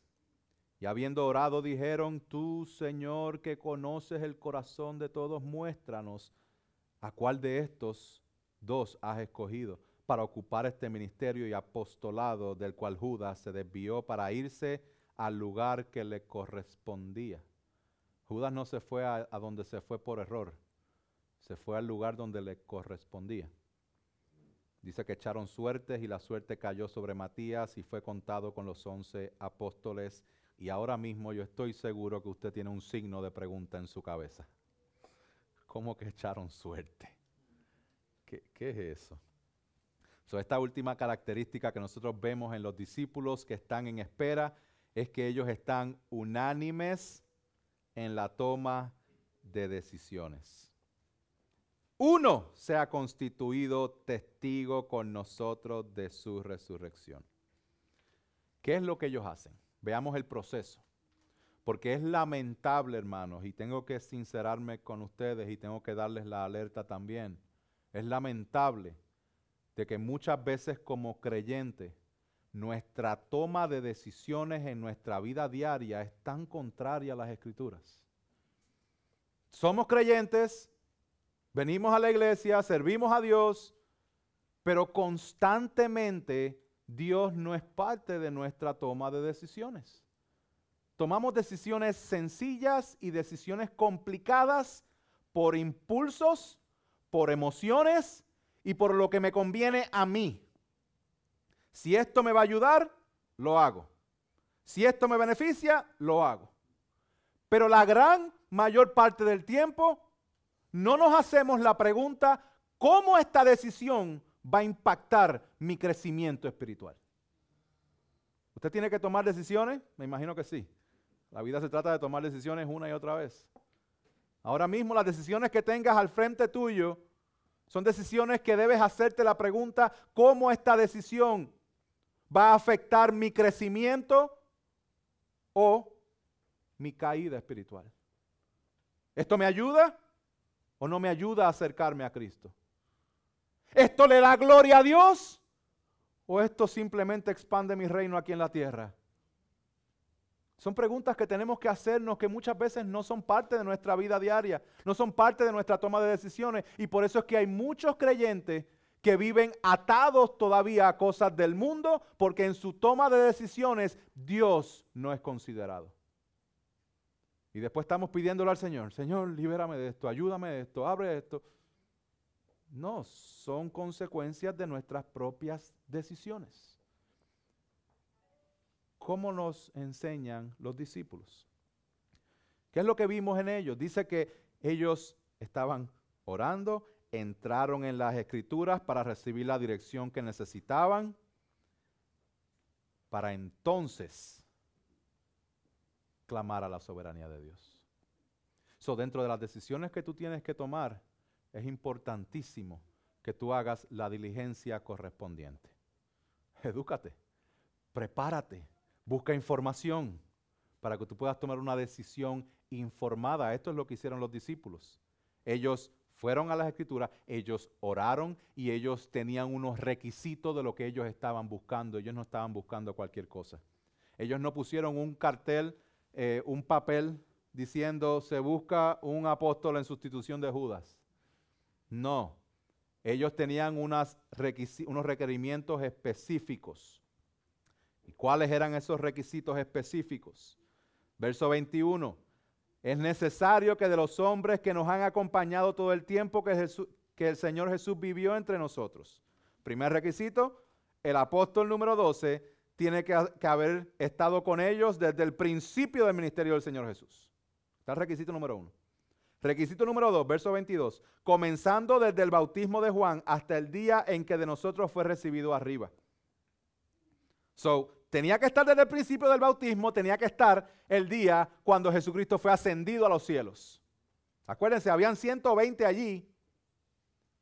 Y habiendo orado dijeron, tú, Señor, que conoces el corazón de todos, muéstranos a cuál de estos dos has escogido para ocupar este ministerio y apostolado del cual Judas se desvió para irse al lugar que le correspondía. Judas no se fue a donde se fue por error, se fue al lugar donde le correspondía. Dice que echaron suertes y la suerte cayó sobre Matías y fue contado con los 11 apóstoles. Y ahora mismo yo estoy seguro que usted tiene un signo de pregunta en su cabeza. ¿Cómo que echaron suerte? ¿Qué es eso? So, esta última característica que nosotros vemos en los discípulos que están en espera es que ellos están unánimes en la toma de decisiones. Uno se ha constituido testigo con nosotros de su resurrección. ¿Qué es lo que ellos hacen? Veamos el proceso. Porque es lamentable, hermanos, y tengo que sincerarme con ustedes y tengo que darles la alerta también. Es lamentable de que muchas veces como creyentes, nuestra toma de decisiones en nuestra vida diaria es tan contraria a las Escrituras. Somos creyentes, venimos a la iglesia, servimos a Dios, pero constantemente Dios no es parte de nuestra toma de decisiones. Tomamos decisiones sencillas y decisiones complicadas por impulsos, por emociones y por lo que me conviene a mí. Si esto me va a ayudar, lo hago. Si esto me beneficia, lo hago. Pero la gran mayor parte del tiempo no nos hacemos la pregunta, ¿cómo esta decisión va a impactar mi crecimiento espiritual? ¿Usted tiene que tomar decisiones? Me imagino que sí. La vida se trata de tomar decisiones una y otra vez. Ahora mismo las decisiones que tengas al frente tuyo son decisiones que debes hacerte la pregunta, ¿cómo esta decisión va a afectar mi crecimiento o mi caída espiritual? ¿Esto me ayuda o no me ayuda a acercarme a Cristo? ¿Esto le da gloria a Dios o esto simplemente expande mi reino aquí en la tierra? Son preguntas que tenemos que hacernos que muchas veces no son parte de nuestra vida diaria, no son parte de nuestra toma de decisiones, y por eso es que hay muchos creyentes que viven atados todavía a cosas del mundo porque en su toma de decisiones Dios no es considerado. Y después estamos pidiéndole al Señor, Señor, libérame de esto, ayúdame de esto, abre esto. No, son consecuencias de nuestras propias decisiones. ¿Cómo nos enseñan los discípulos? ¿Qué es lo que vimos en ellos? Dice que ellos estaban orando, entraron en las Escrituras para recibir la dirección que necesitaban, para entonces clamar a la soberanía de Dios. Dentro de las decisiones que tú tienes que tomar, es importantísimo que tú hagas la diligencia correspondiente. Edúcate, prepárate. Busca información para que tú puedas tomar una decisión informada. Esto es lo que hicieron los discípulos. Ellos fueron a las Escrituras, ellos oraron y ellos tenían unos requisitos de lo que ellos estaban buscando. Ellos no estaban buscando cualquier cosa. Ellos no pusieron un cartel, un papel diciendo se busca un apóstol en sustitución de Judas. No. Ellos tenían unos requerimientos específicos. ¿Y cuáles eran esos requisitos específicos? Verso 21. Es necesario que de los hombres que nos han acompañado todo el tiempo que el Señor Jesús vivió entre nosotros. Primer requisito, el apóstol número 12 tiene que haber estado con ellos desde el principio del ministerio del Señor Jesús. Está el requisito número 1. Requisito número 2, verso 22. Comenzando desde el bautismo de Juan hasta el día en que de nosotros fue recibido arriba. Tenía que estar desde el principio del bautismo, tenía que estar el día cuando Jesucristo fue ascendido a los cielos. Acuérdense, habían 120 allí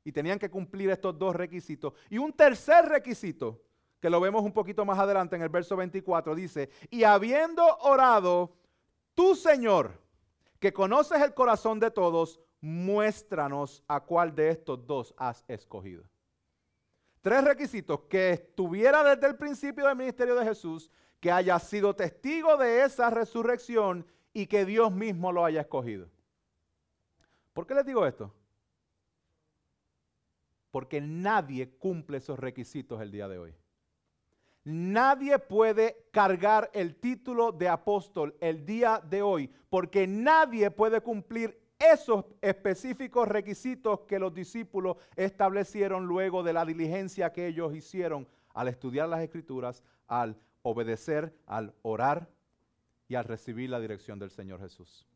y tenían que cumplir estos dos requisitos. Y un tercer requisito, que lo vemos un poquito más adelante en el verso 24, dice, y habiendo orado, tú, Señor, que conoces el corazón de todos, muéstranos a cuál de estos dos has escogido. 3 requisitos: que estuviera desde el principio del ministerio de Jesús, que haya sido testigo de esa resurrección y que Dios mismo lo haya escogido. ¿Por qué les digo esto? Porque nadie cumple esos requisitos el día de hoy. Nadie puede cargar el título de apóstol el día de hoy, porque nadie puede cumplir esos específicos requisitos que los discípulos establecieron luego de la diligencia que ellos hicieron al estudiar las Escrituras, al obedecer, al orar y al recibir la dirección del Señor Jesús.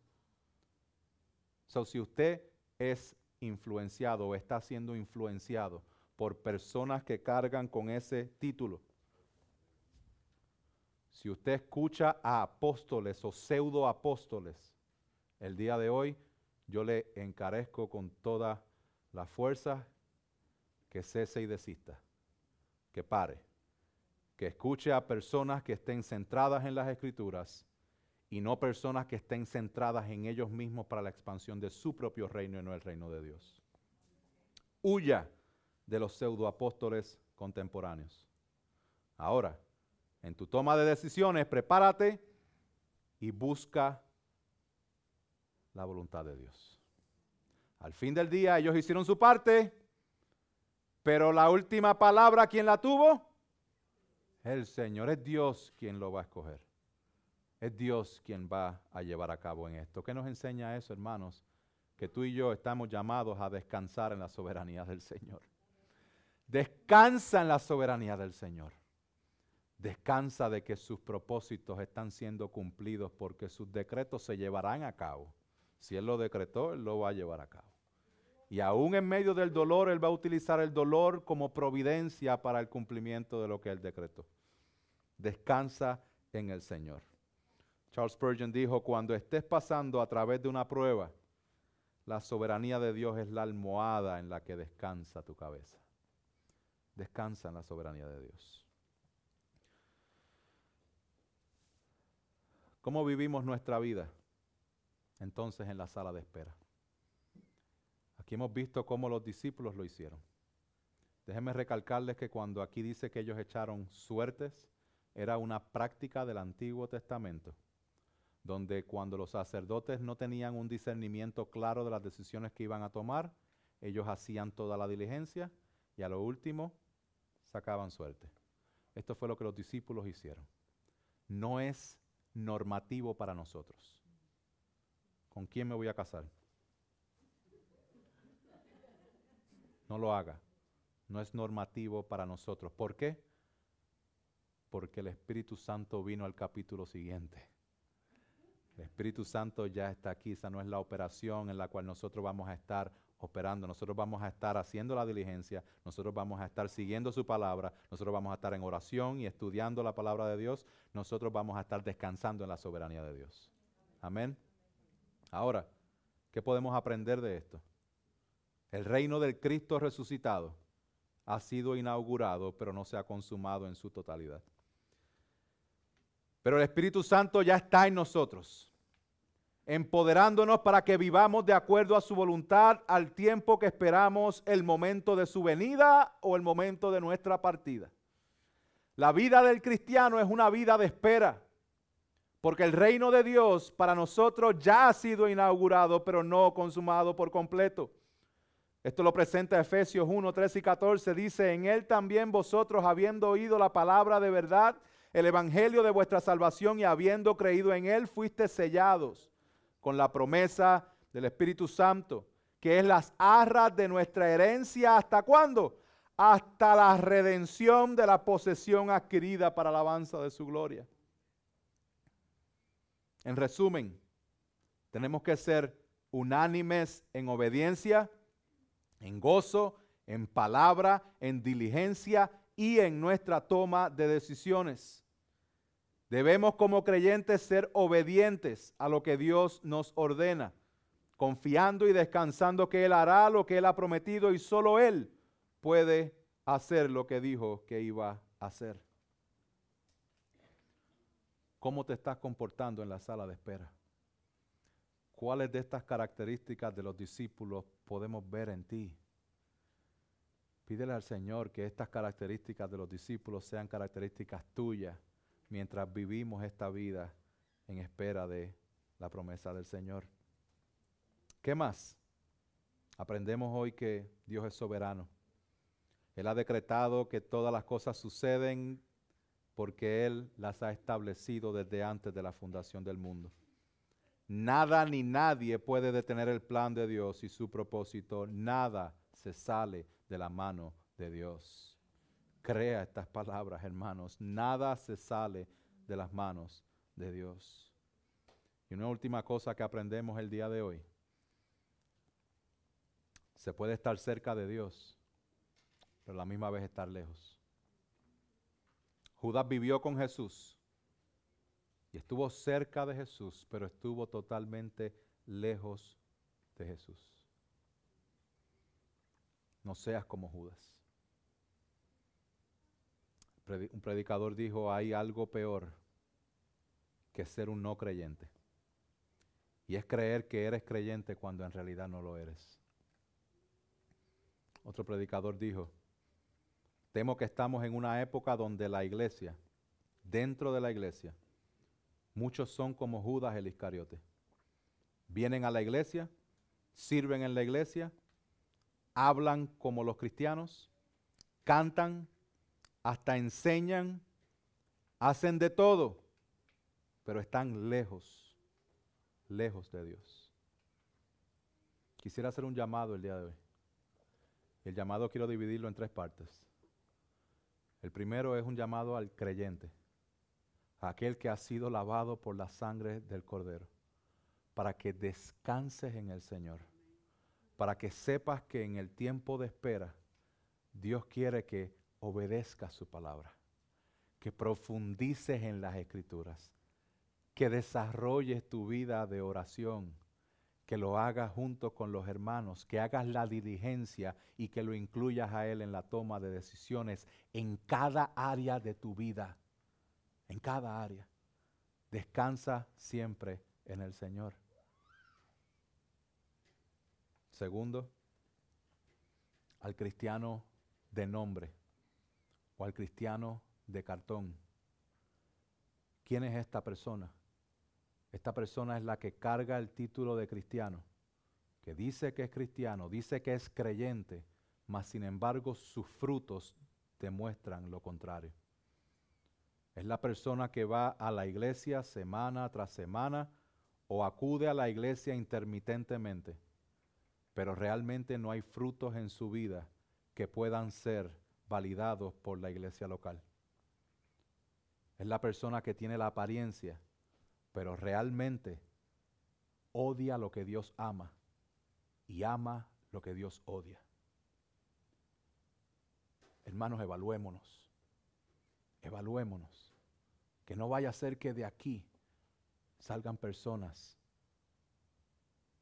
Si usted es influenciado o está siendo influenciado por personas que cargan con ese título. Si usted escucha a apóstoles o pseudoapóstoles, el día de hoy yo le encarezco con toda la fuerza que cese y desista, que pare, que escuche a personas que estén centradas en las Escrituras y no personas que estén centradas en ellos mismos para la expansión de su propio reino y no el reino de Dios. Huya de los pseudoapóstoles contemporáneos. Ahora, en tu toma de decisiones, prepárate y busca la voluntad de Dios. Al fin del día, ellos hicieron su parte, pero la última palabra, ¿quién la tuvo? El Señor. Es Dios quien lo va a escoger. Es Dios quien va a llevar a cabo en esto. ¿Qué nos enseña eso, hermanos? Que tú y yo estamos llamados a descansar en la soberanía del Señor. Descansa en la soberanía del Señor. Descansa de que sus propósitos están siendo cumplidos porque sus decretos se llevarán a cabo. Si Él lo decretó, Él lo va a llevar a cabo. Y aún en medio del dolor, Él va a utilizar el dolor como providencia para el cumplimiento de lo que Él decretó. Descansa en el Señor. Charles Spurgeon dijo, cuando estés pasando a través de una prueba, la soberanía de Dios es la almohada en la que descansa tu cabeza. Descansa en la soberanía de Dios. ¿Cómo vivimos nuestra vida? Entonces en la sala de espera. Aquí hemos visto cómo los discípulos lo hicieron. Déjenme recalcarles que cuando aquí dice que ellos echaron suertes, era una práctica del Antiguo Testamento, donde cuando los sacerdotes no tenían un discernimiento claro de las decisiones que iban a tomar, ellos hacían toda la diligencia y a lo último sacaban suerte. Esto fue lo que los discípulos hicieron. No es normativo para nosotros. ¿Con quién me voy a casar? No lo haga. No es normativo para nosotros. ¿Por qué? Porque el Espíritu Santo vino al capítulo siguiente. El Espíritu Santo ya está aquí. Esa no es la operación en la cual nosotros vamos a estar operando. Nosotros vamos a estar haciendo la diligencia. Nosotros vamos a estar siguiendo su palabra. Nosotros vamos a estar en oración y estudiando la palabra de Dios. Nosotros vamos a estar descansando en la soberanía de Dios. Amén. Ahora, ¿qué podemos aprender de esto? El reino del Cristo resucitado ha sido inaugurado, pero no se ha consumado en su totalidad. Pero el Espíritu Santo ya está en nosotros, empoderándonos para que vivamos de acuerdo a su voluntad al tiempo que esperamos el momento de su venida o el momento de nuestra partida. La vida del cristiano es una vida de espera, porque el reino de Dios para nosotros ya ha sido inaugurado, pero no consumado por completo. Esto lo presenta Efesios 1, 13 y 14. Dice, en Él también vosotros, habiendo oído la palabra de verdad, el evangelio de vuestra salvación y habiendo creído en Él, fuiste sellados con la promesa del Espíritu Santo, que es las arras de nuestra herencia. ¿Hasta cuándo? Hasta la redención de la posesión adquirida para alabanza de su gloria. En resumen, tenemos que ser unánimes en obediencia, en gozo, en palabra, en diligencia y en nuestra toma de decisiones. Debemos como creyentes ser obedientes a lo que Dios nos ordena, confiando y descansando que Él hará lo que Él ha prometido y solo Él puede hacer lo que dijo que iba a hacer. ¿Cómo te estás comportando en la sala de espera? ¿Cuáles de estas características de los discípulos podemos ver en ti? Pídele al Señor que estas características de los discípulos sean características tuyas mientras vivimos esta vida en espera de la promesa del Señor. ¿Qué más? Aprendemos hoy que Dios es soberano. Él ha decretado que todas las cosas suceden porque Él las ha establecido desde antes de la fundación del mundo. Nada ni nadie puede detener el plan de Dios y su propósito. Nada se sale de la mano de Dios. Crea estas palabras, hermanos. Nada se sale de las manos de Dios. Y una última cosa que aprendemos el día de hoy. Se puede estar cerca de Dios pero a la misma vez estar lejos. Judas vivió con Jesús y estuvo cerca de Jesús, pero estuvo totalmente lejos de Jesús. No seas como Judas. Un predicador dijo, hay algo peor que ser un no creyente. Y es creer que eres creyente cuando en realidad no lo eres. Otro predicador dijo, temo que estamos en una época donde la iglesia, dentro de la iglesia, muchos son como Judas el Iscariote. Vienen a la iglesia, sirven en la iglesia, hablan como los cristianos, cantan, hasta enseñan, hacen de todo, pero están lejos de Dios. Quisiera hacer un llamado el día de hoy. El llamado quiero dividirlo en 3 partes. El primero es un llamado al creyente, a aquel que ha sido lavado por la sangre del Cordero, para que descanses en el Señor, para que sepas que en el tiempo de espera Dios quiere que obedezcas su palabra, que profundices en las Escrituras, que desarrolles tu vida de oración, que lo hagas junto con los hermanos, que hagas la diligencia y que lo incluyas a Él en la toma de decisiones en cada área de tu vida, en cada área. Descansa siempre en el Señor. Segundo, al cristiano de nombre o al cristiano de cartón. ¿Quién es esta persona? Esta persona es la que carga el título de cristiano, que dice que es cristiano, dice que es creyente, mas sin embargo sus frutos demuestran lo contrario. Es la persona que va a la iglesia semana tras semana o acude a la iglesia intermitentemente, pero realmente no hay frutos en su vida que puedan ser validados por la iglesia local. Es la persona que tiene la apariencia, pero realmente odia lo que Dios ama y ama lo que Dios odia. Hermanos, evaluémonos, que no vaya a ser que de aquí salgan personas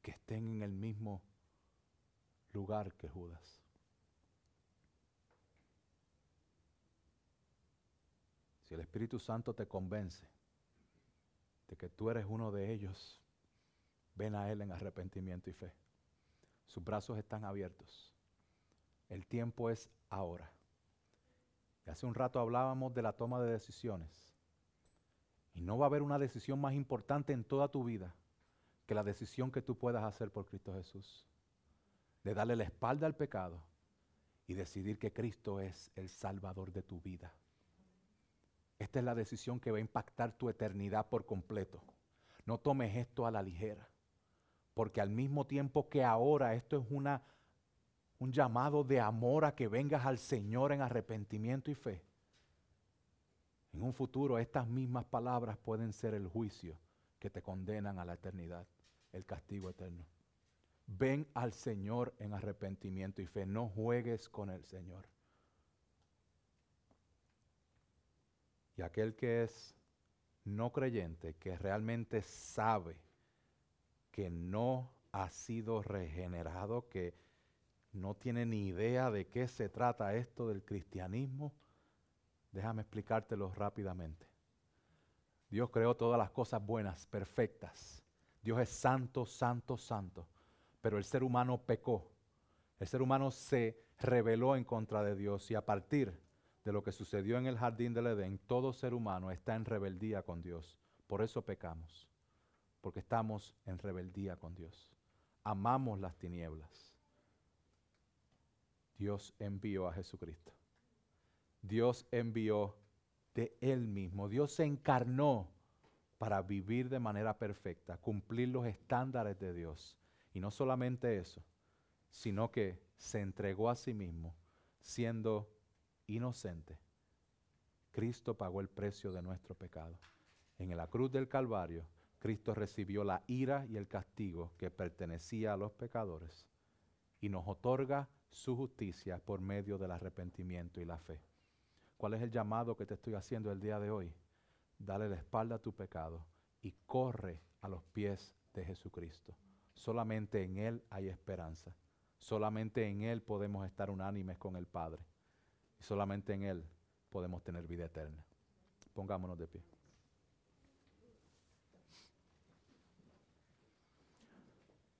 que estén en el mismo lugar que Judas. Si el Espíritu Santo te convence de que tú eres uno de ellos, ven a Él en arrepentimiento y fe. Sus brazos están abiertos. El tiempo es ahora. Y hace un rato hablábamos de la toma de decisiones. Y no va a haber una decisión más importante en toda tu vida que la decisión que tú puedas hacer por Cristo Jesús. De darle la espalda al pecado y decidir que Cristo es el Salvador de tu vida. Esta es la decisión que va a impactar tu eternidad por completo. No tomes esto a la ligera, porque al mismo tiempo que ahora esto es un llamado de amor a que vengas al Señor en arrepentimiento y fe. En un futuro estas mismas palabras pueden ser el juicio que te condenan a la eternidad, el castigo eterno. Ven al Señor en arrepentimiento y fe, no juegues con el Señor. Y aquel que es no creyente, que realmente sabe que no ha sido regenerado, que no tiene ni idea de qué se trata esto del cristianismo, déjame explicártelo rápidamente. Dios creó todas las cosas buenas, perfectas. Dios es santo, santo, santo. Pero el ser humano pecó. El ser humano se rebeló en contra de Dios y a partir de lo que sucedió en el jardín del Edén, todo ser humano está en rebeldía con Dios. Por eso pecamos, porque estamos en rebeldía con Dios. Amamos las tinieblas. Dios envió a Jesucristo. Dios envió de Él mismo. Dios se encarnó para vivir de manera perfecta, cumplir los estándares de Dios. Y no solamente eso, sino que se entregó a sí mismo, siendo inocente. Cristo pagó el precio de nuestro pecado. En la cruz del Calvario, Cristo recibió la ira y el castigo que pertenecía a los pecadores y nos otorga su justicia por medio del arrepentimiento y la fe. ¿Cuál es el llamado que te estoy haciendo el día de hoy? Dale la espalda a tu pecado y corre a los pies de Jesucristo. Solamente en Él hay esperanza. Solamente en Él podemos estar unánimes con el Padre. Y solamente en Él podemos tener vida eterna. Pongámonos de pie.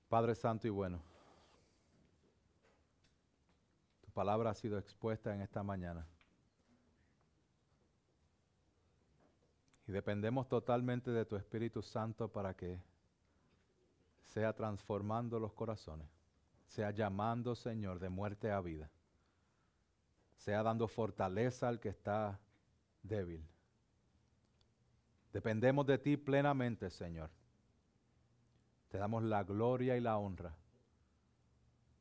Padre Santo y bueno, tu palabra ha sido expuesta en esta mañana. Y dependemos totalmente de tu Espíritu Santo para que sea transformando los corazones, sea llamando, Señor, de muerte a vida, sea dando fortaleza al que está débil. Dependemos de ti plenamente, Señor. Te damos la gloria y la honra,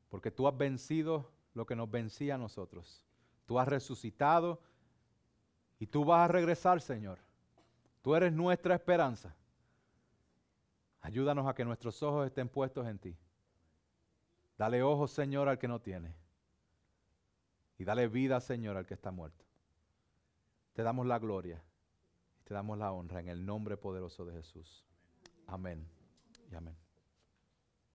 porque tú has vencido lo que nos vencía a nosotros. Tú has resucitado y tú vas a regresar, Señor. Tú eres nuestra esperanza. Ayúdanos a que nuestros ojos estén puestos en ti. Dale ojos, Señor, al que no tiene. Y dale vida, Señor, al que está muerto. Te damos la gloria y te damos la honra en el nombre poderoso de Jesús. Amén y amén.